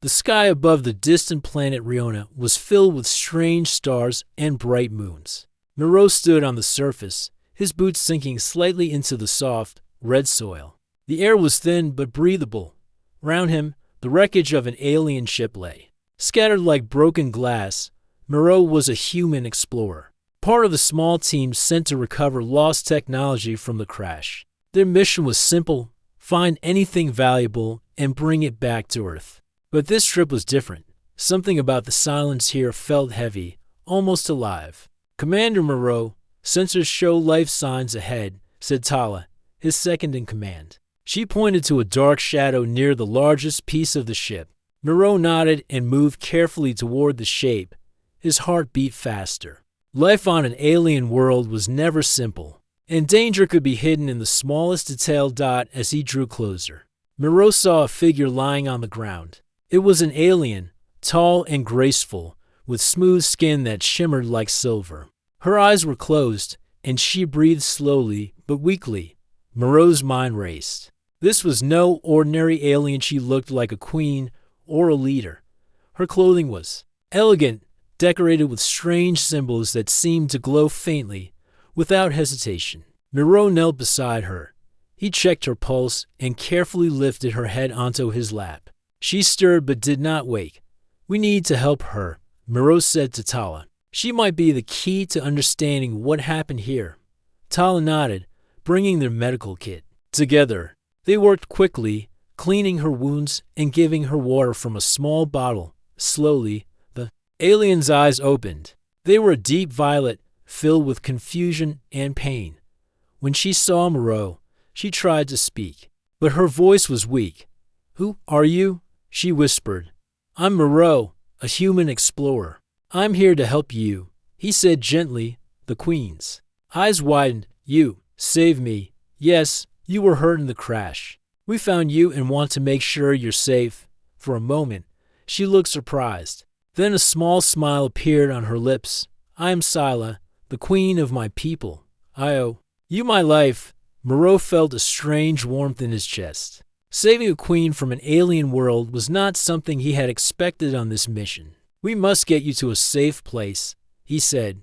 The sky above the distant planet Riona was filled with strange stars and bright moons. Moreau stood on the surface, his boots sinking slightly into the soft, red soil. The air was thin but breathable. Round him, the wreckage of an alien ship lay. Scattered like broken glass, Moreau was a human explorer, part of a small team sent to recover lost technology from the crash. Their mission was simple: find anything valuable and bring it back to Earth. But this trip was different. Something about the silence here felt heavy, almost alive. "Commander Moreau, sensors show life signs ahead," said Tala, his second in command. She pointed to a dark shadow near the largest piece of the ship. Moreau nodded and moved carefully toward the shape. His heart beat faster. Life on an alien world was never simple, and danger could be hidden in the smallest detailed dot. As he drew closer, Moreau saw a figure lying on the ground. It was an alien, tall and graceful, with smooth skin that shimmered like silver. Her eyes were closed, and she breathed slowly but weakly. Moreau's mind raced. This was no ordinary alien. She looked like a queen or a leader. Her clothing was elegant, decorated with strange symbols that seemed to glow faintly. Without hesitation, Moreau knelt beside her. He checked her pulse and carefully lifted her head onto his lap. She stirred but did not wake. "We need to help her," Moreau said to Tala. "She might be the key to understanding what happened here." Tala nodded, bringing their medical kit. Together, they worked quickly, cleaning her wounds and giving her water from a small bottle. Slowly, the alien's eyes opened. They were a deep violet, filled with confusion and pain. When she saw Moreau, she tried to speak, but her voice was weak. "Who are you?" she whispered. "I'm Moreau, a human explorer. I'm here to help you," he said gently. The Queen's eyes widened. "You saved me. Yes, you were hurt in the crash. We found you and want to make sure you're safe." For a moment, she looked surprised. Then a small smile appeared on her lips. "I am Scylla, the queen of my people. I owe you my life." Moreau felt a strange warmth in his chest. Saving a queen from an alien world was not something he had expected on this mission. "We must get you to a safe place," he said.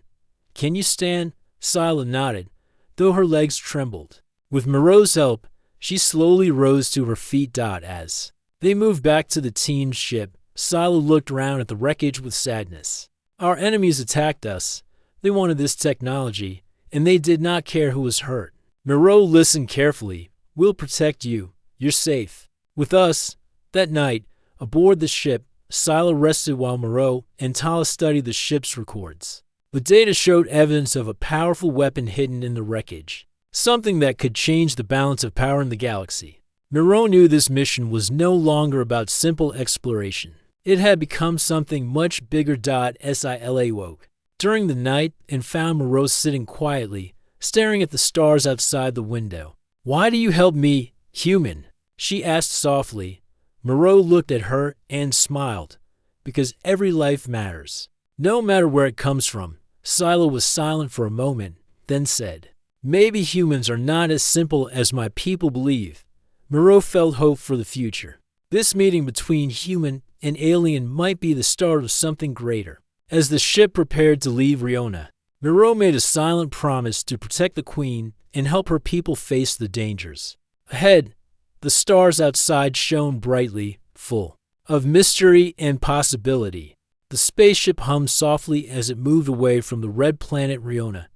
"Can you stand?" Scylla nodded, though her legs trembled. With Moreau's help, she slowly rose to her feet. As they moved back to the team's ship, Scylla looked around at the wreckage with sadness. "Our enemies attacked us. They wanted this technology, and they did not care who was hurt." Moreau listened carefully. "We'll protect you. You're safe with us." That night, aboard the ship, Scylla rested while Moreau and Tala studied the ship's records. The data showed evidence of a powerful weapon hidden in the wreckage, something that could change the balance of power in the galaxy. Moreau knew this mission was no longer about simple exploration. It had become something much bigger. Scylla woke during the night and found Moreau sitting quietly, staring at the stars outside the window. "Why do you help me, human?" she asked softly. Moreau looked at her and smiled. "Because every life matters, no matter where it comes from." Scylla was silent for a moment, then said, "Maybe humans are not as simple as my people believe." Moreau felt hope for the future. This meeting between human and alien might be the start of something greater. As the ship prepared to leave Riona, Moreau made a silent promise to protect the Queen and help her people face the dangers. Ahead, the stars outside shone brightly, full of mystery and possibility. The spaceship hummed softly as it moved away from the red planet Riona.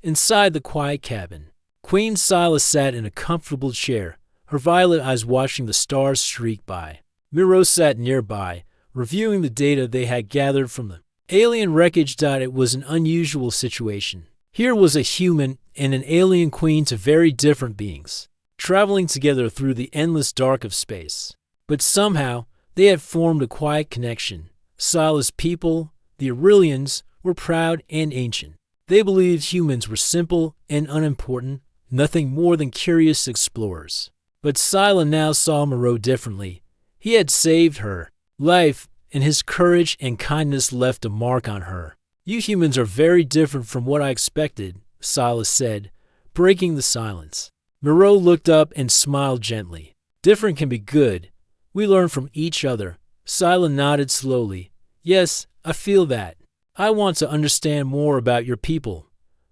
Inside the quiet cabin, Queen Scylla sat in a comfortable chair, her violet eyes watching the stars streak by. Moreau sat nearby, reviewing the data they had gathered from the alien wreckage. It was an unusual situation. Here was a human and an alien queen, two very different beings, traveling together through the endless dark of space. But somehow, they had formed a quiet connection. Scylla's people, the Aurelians, were proud and ancient. They believed humans were simple and unimportant, nothing more than curious explorers. But Scylla now saw Moreau differently. He had saved her life, and his courage and kindness left a mark on her. "You humans are very different from what I expected," Scylla said, breaking the silence. Moreau looked up and smiled gently. "Different can be good. We learn from each other." Scylla nodded slowly. Yes, I feel that. I want to understand more about your people.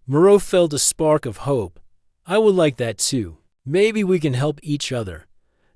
Moreau felt a spark of hope. I would like that too. Maybe we can help each other.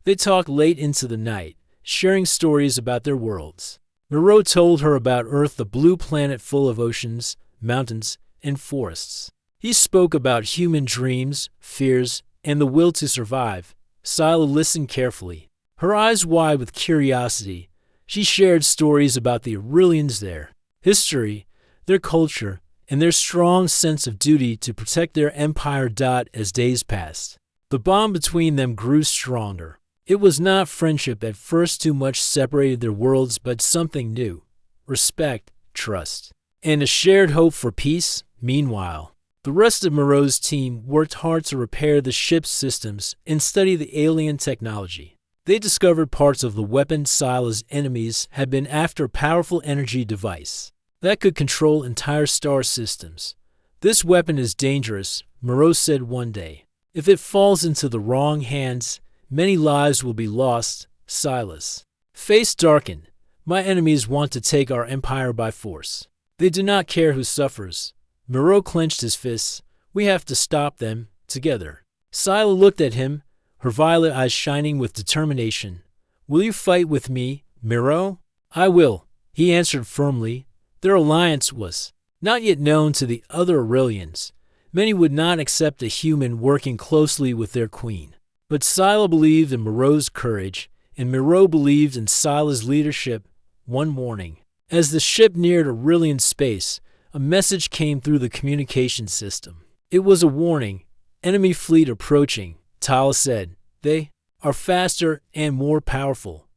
They talked late into the night, sharing stories about their worlds. Moreau told her about Earth, the blue planet full of oceans, mountains, and forests. He spoke about human dreams, fears, and the will to survive. Scylla listened carefully, her eyes wide with curiosity. She shared stories about the Aurelians, their history, their culture, and their strong sense of duty to protect their empire. As days passed, the bond between them grew stronger. It was not friendship at first, too much separated their worlds, but something new: respect, trust, and a shared hope for peace. Meanwhile, the rest of Moreau's team worked hard to repair the ship's systems and study the alien technology. They discovered parts of the weapon Scylla's enemies had been after: a powerful energy device that could control entire star systems. This weapon is dangerous, Moreau said one day. If it falls into the wrong hands, many lives will be lost. Scylla's face darkened. My enemies want to take our empire by force. They do not care who suffers. Moreau clenched his fists. We have to stop them, together. Scylla looked at him, her violet eyes shining with determination. Will you fight with me, Moreau? I will, he answered firmly. Their alliance was not yet known to the other Aurelians. Many would not accept a human working closely with their queen. But Scylla believed in Moreau's courage, and Moreau believed in Scylla's leadership. One morning, as the ship neared Aurelian space, a message came through the communication system. It was a warning. Enemy fleet approaching, Scylla said. They are faster and more powerful.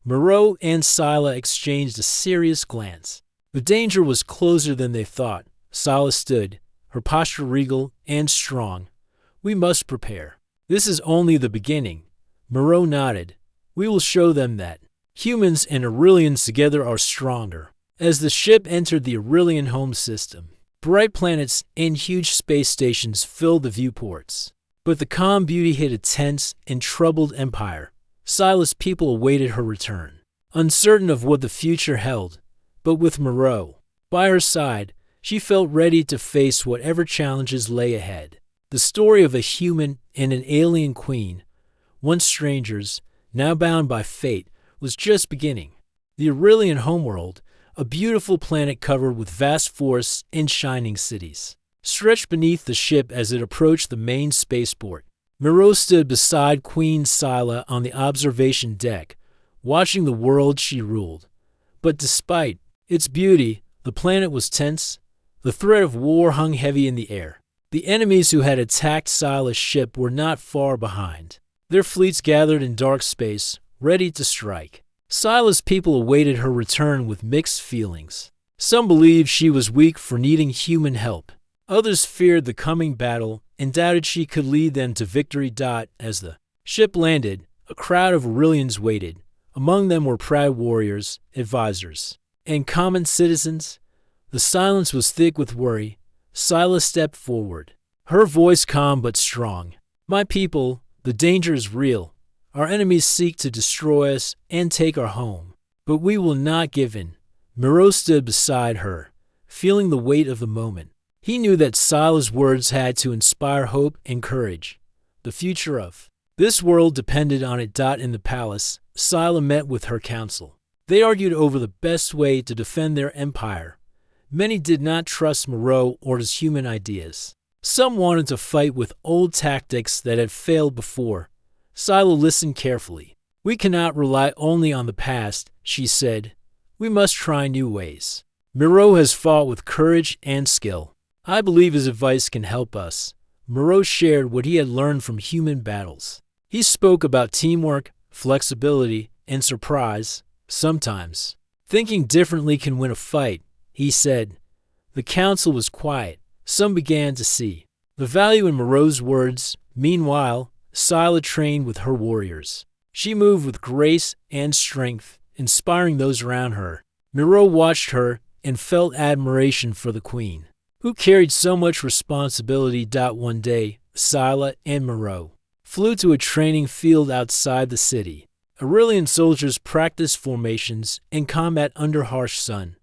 Moreau and Scylla exchanged a serious glance. The danger was closer than they thought. Scylla stood, her posture regal and strong. We must prepare. This is only the beginning. Moreau nodded. We will show them that humans and Aurelians together are stronger. As the ship entered the Aurelian home system, bright planets and huge space stations filled the viewports. But the calm beauty hid a tense and troubled empire. Scylla's people awaited her return, uncertain of what the future held. But with Moreau by her side, she felt ready to face whatever challenges lay ahead. The story of a human and an alien queen, once strangers, now bound by fate, was just beginning. The Aurelian homeworld, a beautiful planet covered with vast forests and shining cities, stretched beneath the ship as it approached the main spaceport. Moreau stood beside Queen Scylla on the observation deck, watching the world she ruled. But despite its beauty, the planet was tense. The threat of war hung heavy in the air. The enemies who had attacked Scylla's ship were not far behind. Their fleets gathered in dark space, ready to strike. Scylla's people awaited her return with mixed feelings. Some believed she was weak for needing human help. Others feared the coming battle and doubted she could lead them to victory. As the ship landed, a crowd of Aurelians waited. Among them were proud warriors, advisors, and common citizens. The silence was thick with worry. Scylla stepped forward, her voice calm but strong. My people, the danger is real. Our enemies seek to destroy us and take our home. But we will not give in. Moreau stood beside her, feeling the weight of the moment. He knew that Scylla's words had to inspire hope and courage. The future of this world depended on it. In the palace, Scylla met with her council. They argued over the best way to defend their empire. Many did not trust Moreau or his human ideas. Some wanted to fight with old tactics that had failed before. Scylla listened carefully. We cannot rely only on the past, she said. We must try new ways. Moreau has fought with courage and skill. I believe his advice can help us. Moreau shared what he had learned from human battles. He spoke about teamwork, flexibility, and surprise. Sometimes, thinking differently can win a fight, he said. The council was quiet. Some began to see the value in Moreau's words. Meanwhile, Scylla trained with her warriors. She moved with grace and strength, inspiring those around her. Moreau watched her and felt admiration for the queen, who carried so much responsibility. One day, Scylla and Moreau flew to a training field outside the city. Aurelian soldiers practiced formations and combat under harsh sun.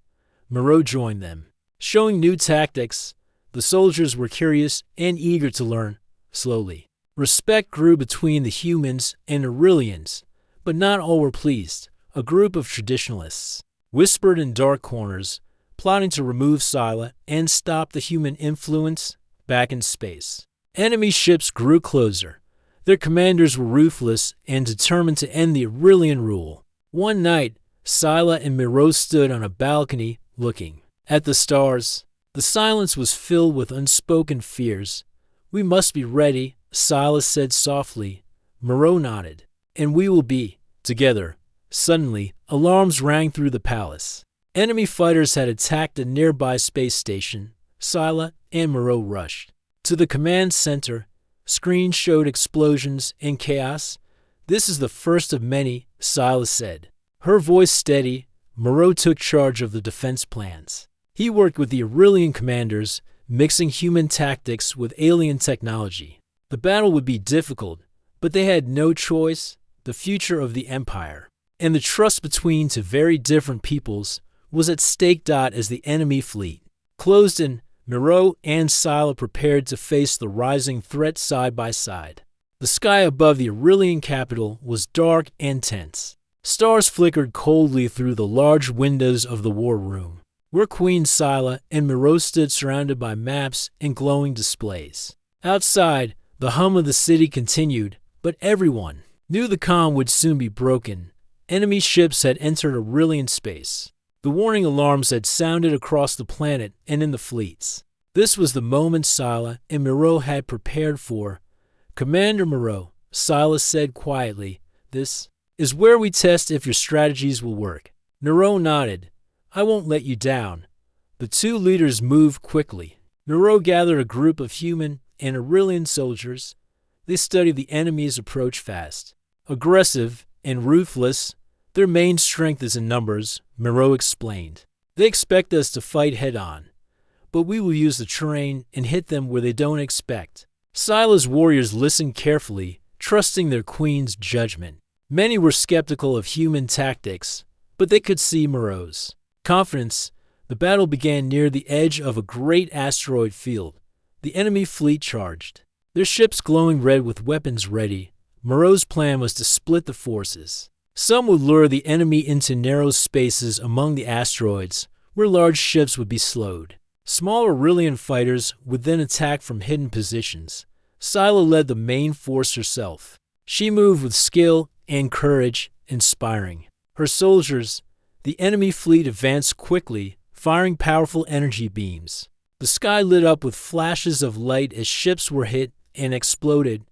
Moreau joined them. Showing new tactics, the soldiers were curious and eager to learn. Slowly, respect grew between the humans and Aurelians, but not all were pleased. A group of traditionalists whispered in dark corners, plotting to remove Scylla and stop the human influence back in space. Enemy ships grew closer. Their commanders were ruthless and determined to end the Aurelian rule. One night, Scylla and Moreau stood on a balcony looking at the stars. The silence was filled with unspoken fears. "We must be ready," Scylla said softly. Moreau nodded. "And we will be, together." Suddenly, alarms rang through the palace. Enemy fighters had attacked a nearby space station. Scylla and Moreau rushed to the command center. Screens showed explosions and chaos. "This is the first of many," Scylla said. Her voice steady, Moreau took charge of the defense plans. He worked with the Aurelian commanders, mixing human tactics with alien technology. The battle would be difficult, but they had no choice. The future of the empire and the trust between two very different peoples was at stake. As the enemy fleet closed in, Moreau and Scylla prepared to face the rising threat side by side. The sky above the Aurelian capital was dark and tense. Stars flickered coldly through the large windows of the war room, where Queen Scylla and Moreau stood surrounded by maps and glowing displays. Outside, the hum of the city continued, but everyone knew the calm would soon be broken. Enemy ships had entered Aurelian space. The warning alarms had sounded across the planet and in the fleets. This was the moment Scylla and Moreau had prepared for. "Commander Moreau," Scylla said quietly, "this is where we test if your strategies will work." Moreau nodded. "I won't let you down." The two leaders moved quickly. Moreau gathered a group of human and Aurelian soldiers. They studied the enemy's approach fast, aggressive, and ruthless. "Their main strength is in numbers," Moreau explained. "They expect us to fight head-on, but we will use the terrain and hit them where they don't expect." Scylla's warriors listened carefully, trusting their queen's judgment. Many were skeptical of human tactics, but they could see Moreau's confidence. The battle began near the edge of a great asteroid field. The enemy fleet charged, their ships glowing red with weapons ready. Moreau's plan was to split the forces. Some would lure the enemy into narrow spaces among the asteroids, where large ships would be slowed. Small Aurelian fighters would then attack from hidden positions. Scylla led the main force herself. She moved with skill and courage, inspiring her soldiers. The enemy fleet advanced quickly, firing powerful energy beams. The sky lit up with flashes of light as ships were hit and exploded.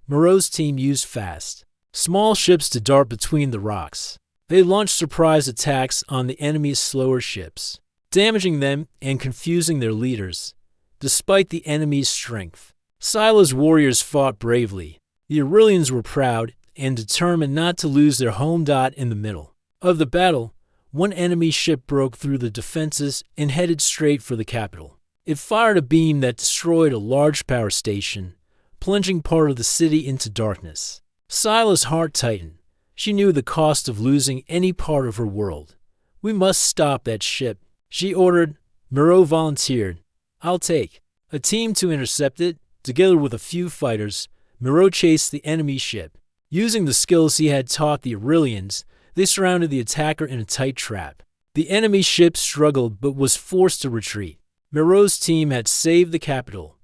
Moreau's team used fast, small ships to dart between the rocks. They launched surprise attacks on the enemy's slower ships, damaging them and confusing their leaders. Despite the enemy's strength, Scylla's warriors fought bravely. The Aurelians were proud and determined not to lose their home. In the middle of the battle, one enemy ship broke through the defenses and headed straight for the capital. It fired a beam that destroyed a large power station, plunging part of the city into darkness. Scylla's heart tightened. She knew the cost of losing any part of her world. "We must stop that ship," she ordered. Moreau volunteered. "I'll take a team to intercept it." Together with a few fighters, Moreau chased the enemy ship. Using the skills he had taught the Aurelians, they surrounded the attacker in a tight trap. The enemy ship struggled but was forced to retreat. Moreau's team had saved the capital.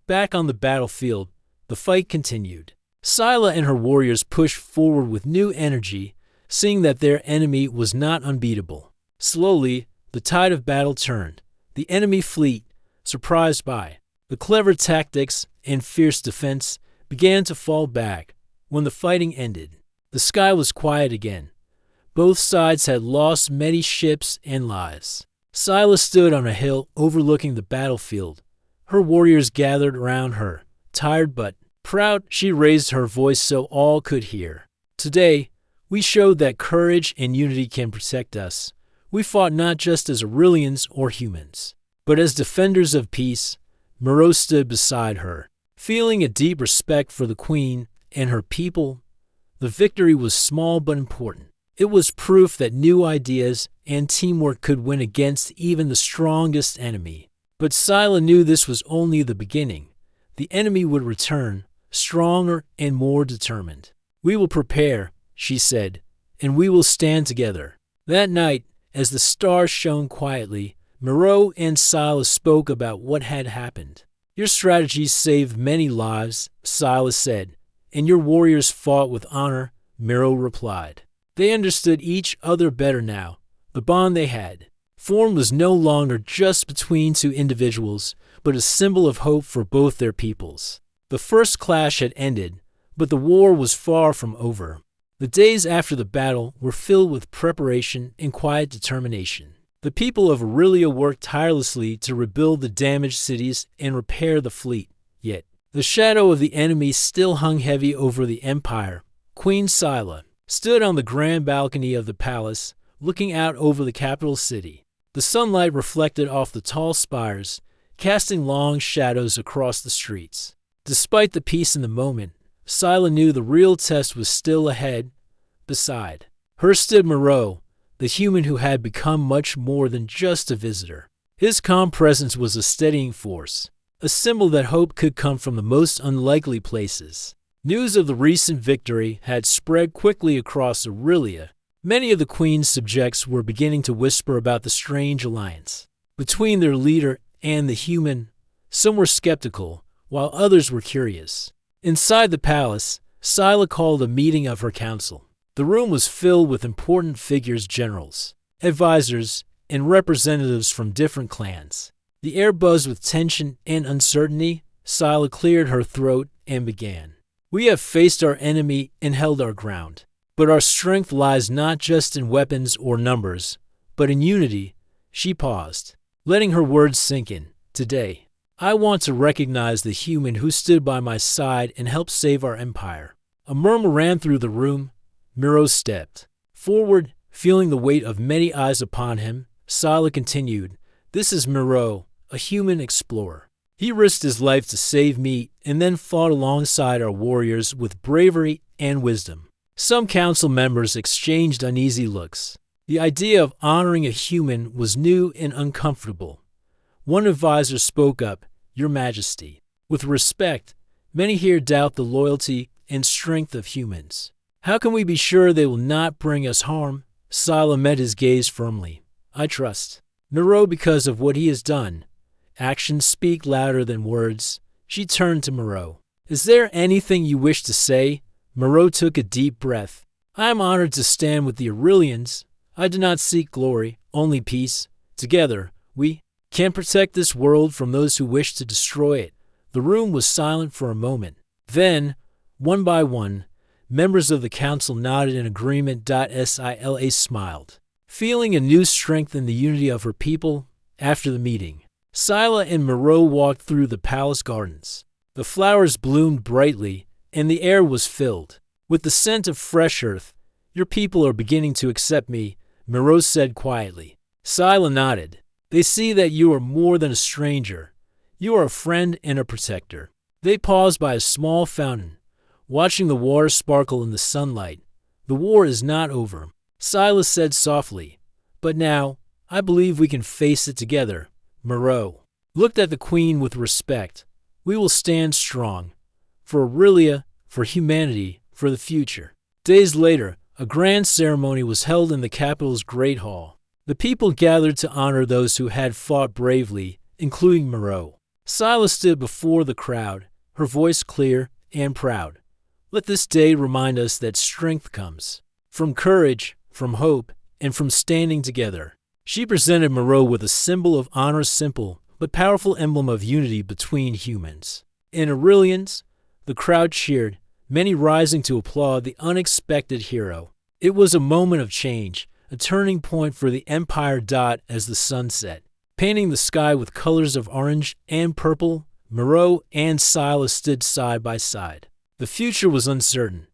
Back on the battlefield, the fight continued. Scylla and her warriors pushed forward with new energy, seeing that their enemy was not unbeatable. Slowly, the tide of battle turned. The enemy fleet, surprised by the clever tactics and fierce defense, began to fall back. When the fighting ended, the sky was quiet again. Both sides had lost many ships and lives. Scylla stood on a hill overlooking the battlefield. Her warriors gathered around her. Tired but proud, she raised her voice so all could hear. "Today, we showed that courage and unity can protect us. We fought not just as Aurelians or humans, but as defenders of peace." Moreau stood beside her, feeling a deep respect for the queen and her people. The victory was small but important. It was proof that new ideas and teamwork could win against even the strongest enemy. But Scylla knew this was only the beginning. The enemy would return, stronger and more determined. "We will prepare," she said, "and we will stand together." That night, as the stars shone quietly, Moreau and Scylla spoke about what had happened. "Your strategies saved many lives," Scylla said, "and your warriors fought with honor," Moreau replied. They understood each other better now. The bond they had formed was no longer just between two individuals, but a symbol of hope for both their peoples. The first clash had ended, but the war was far from over. The days after the battle were filled with preparation and quiet determination. The people of Aurelia worked tirelessly to rebuild the damaged cities and repair the fleet. Yet, the shadow of the enemy still hung heavy over the empire. Queen Scylla stood on the grand balcony of the palace, looking out over the capital city. The sunlight reflected off the tall spires, casting long shadows across the streets. Despite the peace in the moment, Scylla knew the real test was still ahead. Beside her stood Moreau, the human who had become much more than just a visitor. His calm presence was a steadying force, a symbol that hope could come from the most unlikely places. News of the recent victory had spread quickly across Aurelia. Many of the Queen's subjects were beginning to whisper about the strange alliance between their leader and the human. Some were skeptical, while others were curious. Inside the palace, Scylla called a meeting of her council. The room was filled with important figures, generals, advisors, and representatives from different clans. The air buzzed with tension and uncertainty. Scylla cleared her throat and began. "We have faced our enemy and held our ground. But our strength lies not just in weapons or numbers, but in unity." She paused, letting her words sink in. "Today, I want to recognize the human who stood by my side and helped save our empire." A murmur ran through the room. Moreau stepped forward, feeling the weight of many eyes upon him. Scylla continued, "This is Moreau, a human explorer. He risked his life to save me and then fought alongside our warriors with bravery and wisdom." Some council members exchanged uneasy looks. The idea of honoring a human was new and uncomfortable. One advisor spoke up, "Your Majesty, with respect, many here doubt the loyalty and strength of humans. How can we be sure they will not bring us harm?" Scylla met his gaze firmly. "I trust Moreau because of what he has done. Actions speak louder than words." She turned to Moreau. "Is there anything you wish to say?" Moreau took a deep breath. "I am honored to stand with the Aurelians. I do not seek glory, only peace. Together, we can protect this world from those who wish to destroy it." The room was silent for a moment. Then, one by one, members of the council nodded in agreement. Scylla smiled, feeling a new strength in the unity of her people. After the meeting, Scylla and Moreau walked through the palace gardens. The flowers bloomed brightly, and the air was filled with the scent of fresh earth. "Your people are beginning to accept me," Moreau said quietly. Scylla nodded. "They see that you are more than a stranger. You are a friend and a protector." They paused by a small fountain, watching the water sparkle in the sunlight. "The war is not over," Scylla said softly. "But now, I believe we can face it together." Moreau looked at the Queen with respect. "We will stand strong. For Aurelia, for humanity, for the future." Days later, a grand ceremony was held in the capital's great hall. The people gathered to honor those who had fought bravely, including Moreau. Scylla stood before the crowd, her voice clear and proud. "Let this day remind us that strength comes from courage, from hope, and from standing together." She presented Moreau with a symbol of honor, simple but powerful emblem of unity between humans. In Aurelians, the crowd cheered, many rising to applaud the unexpected hero. It was a moment of change, a turning point for the empire. As the sun set, painting the sky with colors of orange and purple, Moreau and Scylla stood side by side. The future was uncertain,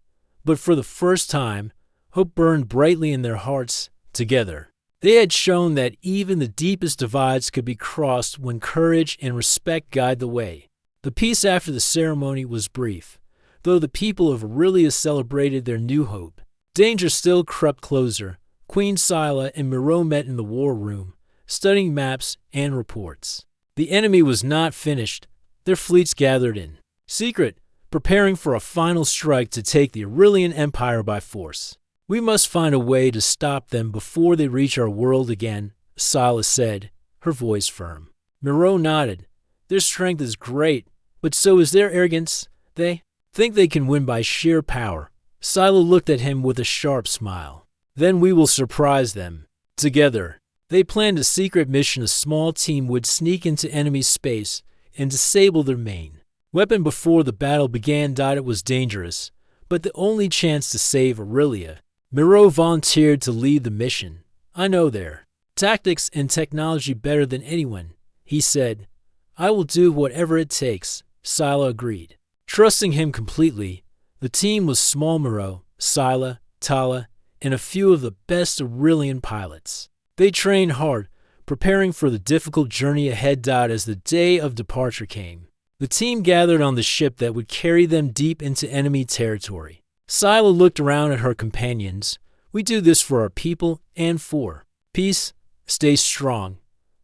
but for the first time, hope burned brightly in their hearts. Together, they had shown that even the deepest divides could be crossed when courage and respect guide the way. The peace after the ceremony was brief. though the people of Aurelia celebrated their new hope. Danger still crept closer. Queen Scylla and Miro met in the war room, studying maps and reports. The enemy was not finished. Their fleets gathered in secret, preparing for a final strike to take the Aurelian Empire by force. "We must find a way to stop them before they reach our world again," Scylla said, her voice firm. Miro nodded. "Their strength is great, but so is their arrogance. They think they can win by sheer power." Scylla looked at him with a sharp smile. "Then we will surprise them." Together, they planned a secret mission. A small team would sneak into enemy space and disable their main weapon before the battle began. It was dangerous, but the only chance to save Aurelia. Miro volunteered to lead the mission. "I know their tactics and technology better than anyone," he said. "I will do whatever it takes," Scylla agreed. Trusting him completely, the team was small: Miro, Scylla, Tala, and a few of the best Aurelian pilots. They trained hard, preparing for the difficult journey ahead. As the day of departure came, the team gathered on the ship that would carry them deep into enemy territory. Scylla looked around at her companions. "We do this for our people and for peace. Stay strong."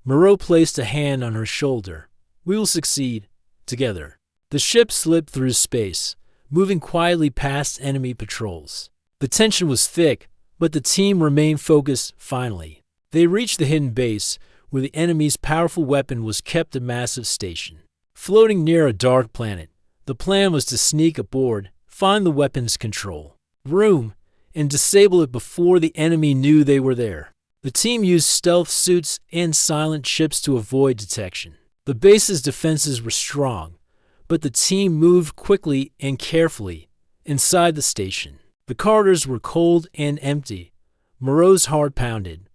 Miro placed a hand on her shoulder. "We will succeed together." The ship slipped through space, moving quietly past enemy patrols. The tension was thick, but the team remained focused. Finally, they reached the hidden base, where the enemy's powerful weapon was kept. A massive station floating near a dark planet. The plan was to sneak aboard, find the weapon's control room, and disable it before the enemy knew they were there. The team used stealth suits and silent ships to avoid detection. The base's defenses were strong, but the team moved quickly and carefully inside the station. The corridors were cold and empty. Miro's heart pounded.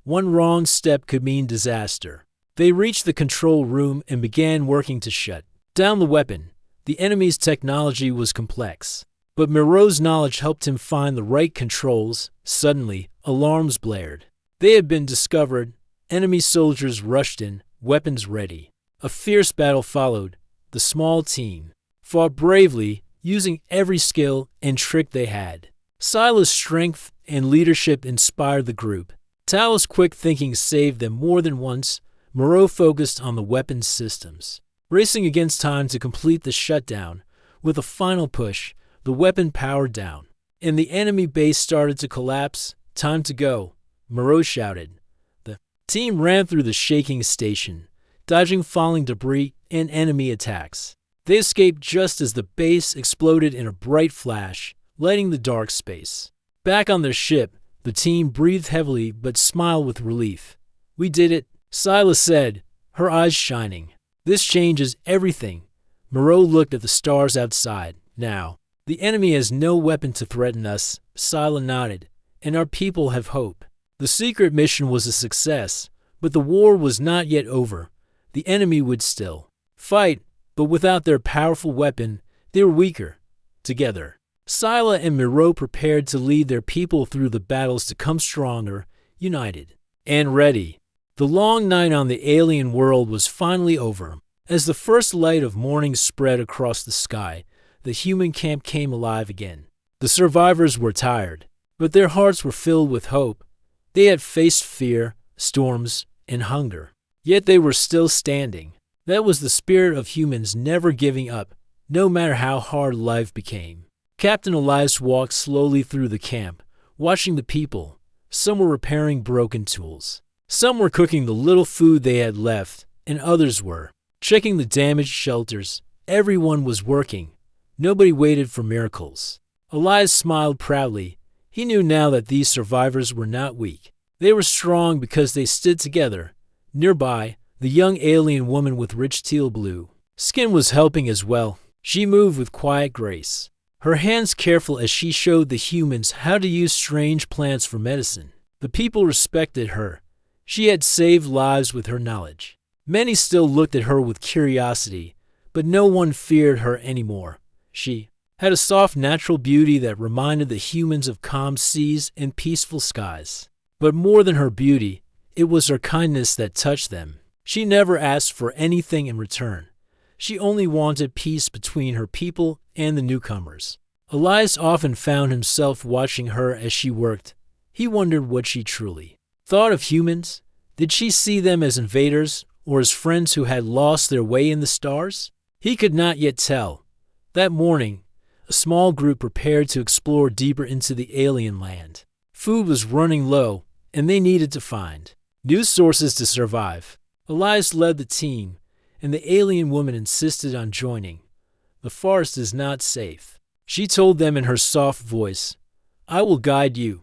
One wrong step could mean disaster. They reached the control room and began working to shut down the weapon. The enemy's technology was complex, but Miro's knowledge helped him find the right controls. Suddenly, alarms blared. They had been discovered. Enemy soldiers rushed in, weapons ready. A fierce battle followed. The small team fought bravely, using every skill and trick they had. Scylla's strength and leadership inspired the group. Tala's quick thinking saved them more than once. Miro focused on the weapons systems, racing against time to complete the shutdown. With a final push, the weapon powered down, and the enemy base started to collapse. "Time to go," Miro shouted. The team ran through the shaking station, dodging falling debris and enemy attacks. They escaped just as the base exploded in a bright flash, lighting the dark space. Back on their ship, the team breathed heavily but smiled with relief. "We did it," Scylla said, her eyes shining. "This changes everything." Miro looked at the stars outside. "Now, the enemy has no weapon to threaten us," Scylla nodded, "and our people have hope." The secret mission was a success, but the war was not yet over. The enemy would still fight, but without their powerful weapon, they were weaker. Together, Scylla and Miro prepared to lead their people through the battles to come stronger, united, and ready. The long night on the alien world was finally over. As the first light of morning spread across the sky, the human camp came alive again. The survivors were tired, but their hearts were filled with hope. They had faced fear, storms, and hunger, yet they were still standing. That was the spirit of humans, never giving up, no matter how hard life became. Captain Elias walked slowly through the camp, watching the people. Some were repairing broken tools. Some were cooking the little food they had left, and others were checking the damaged shelters. Everyone was working. Nobody waited for miracles. Elias smiled proudly. He knew now that these survivors were not weak. They were strong because they stood together. Nearby, the young alien woman with rich teal blue skin was helping as well. She moved with quiet grace, her hands careful as she showed the humans how to use strange plants for medicine. The people respected her. She had saved lives with her knowledge. Many still looked at her with curiosity, but no one feared her anymore. She had a soft, natural beauty that reminded the humans of calm seas and peaceful skies. But more than her beauty, it was her kindness that touched them. She never asked for anything in return. She only wanted peace between her people and the newcomers. Elias often found himself watching her as she worked. He wondered what she truly thought of humans. Did she see them as invaders or as friends who had lost their way in the stars? He could not yet tell. That morning, a small group prepared to explore deeper into the alien land. Food was running low, and they needed to find news sources to survive. Elias led the team, and the alien woman insisted on joining. The forest is not safe, she told them in her soft voice. I will guide you.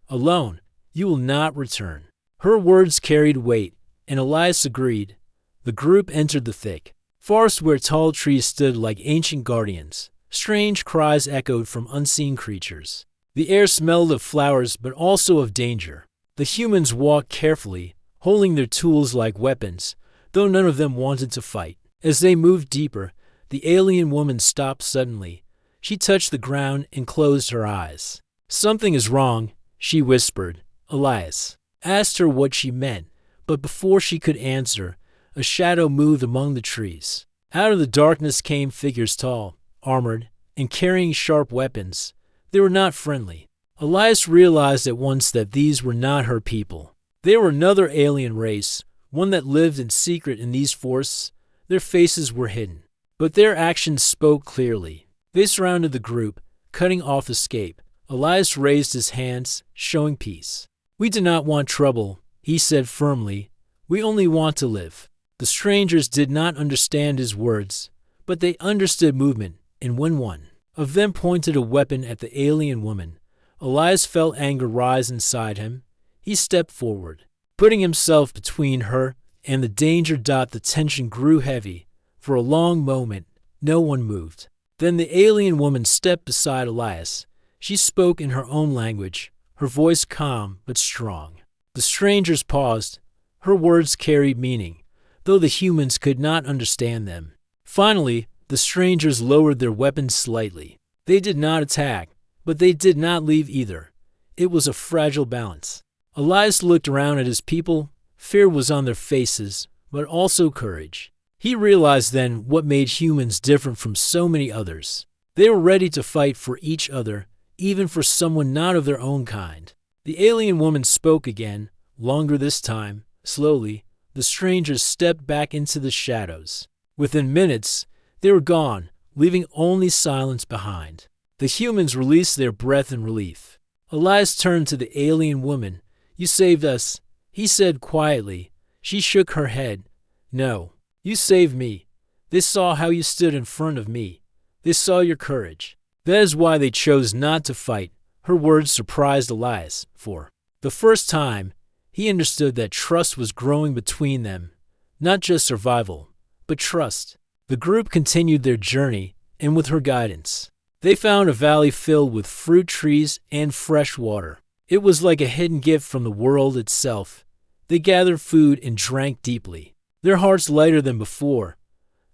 Alone, you will not return. Her words carried weight, and Elias agreed. The group entered the thick forest where tall trees stood like ancient guardians. Strange cries echoed from unseen creatures. The air smelled of flowers but also of danger. The humans walked carefully, holding their tools like weapons, though none of them wanted to fight. As they moved deeper, the alien woman stopped suddenly. She touched the ground and closed her eyes. Something is wrong, she whispered. Elias asked her what she meant, but before she could answer, a shadow moved among the trees. Out of the darkness came figures tall, armored, and carrying sharp weapons. They were not friendly. Elias realized at once that these were not her people. They were another alien race, one that lived in secret in these forests. Their faces were hidden, but their actions spoke clearly. They surrounded the group, cutting off escape. Elias raised his hands, showing peace. We do not want trouble, he said firmly. We only want to live. The strangers did not understand his words, but they understood movement, and when one of them pointed a weapon at the alien woman, Elias felt anger rise inside him. He stepped forward, putting himself between her and the danger. The tension grew heavy. For a long moment, no one moved. Then the alien woman stepped beside Elias. She spoke in her own language, her voice calm but strong. The strangers paused. Her words carried meaning, though the humans could not understand them. Finally, the strangers lowered their weapons slightly. They did not attack, but they did not leave either. It was a fragile balance. Elias looked around at his people. Fear was on their faces, but also courage. He realized then what made humans different from so many others. They were ready to fight for each other, even for someone not of their own kind. The alien woman spoke again, longer this time. Slowly, the strangers stepped back into the shadows. Within minutes, they were gone, leaving only silence behind. The humans released their breath in relief. Elias turned to the alien woman. You saved us, he said quietly. She shook her head. No, you saved me. They saw how you stood in front of me. They saw your courage. That is why they chose not to fight. Her words surprised Elias. For the first time, he understood that trust was growing between them. Not just survival, but trust. The group continued their journey, and with her guidance, they found a valley filled with fruit trees and fresh water. It was like a hidden gift from the world itself. They gathered food and drank deeply, their hearts lighter than before.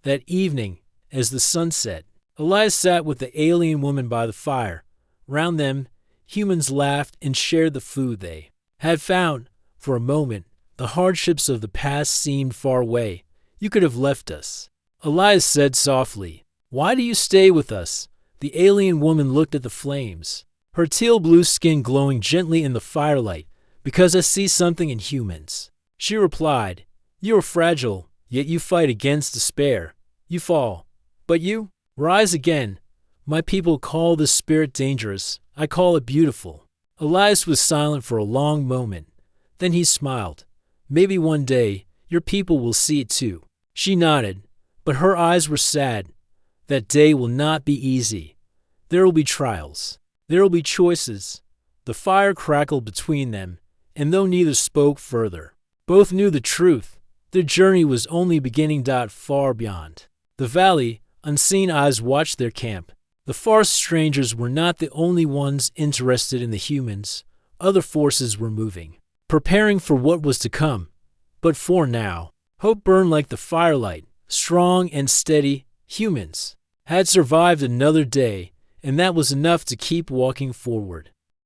That evening, as the sun set, Elias sat with the alien woman by the fire. Round them, humans laughed and shared the food they had found. For a moment, the hardships of the past seemed far away. You could have left us, Elias said softly. Why do you stay with us? The alien woman looked at the flames, her teal-blue skin glowing gently in the firelight. Because I see something in humans, she replied. You are fragile, yet you fight against despair. You fall, but you rise again. My people call this spirit dangerous. I call it beautiful. Elias was silent for a long moment. Then he smiled. Maybe one day, your people will see it too. She nodded, but her eyes were sad. That day will not be easy. There will be trials. There will be choices. The fire crackled between them, and though neither spoke further, both knew the truth. Their journey was only beginning. Far beyond the valley, unseen eyes watched their camp. The forest strangers were not the only ones interested in the humans. Other forces were moving, preparing for what was to come. But for now, hope burned like the firelight, strong and steady. Humans had survived another day, and that was enough to keep walking forward.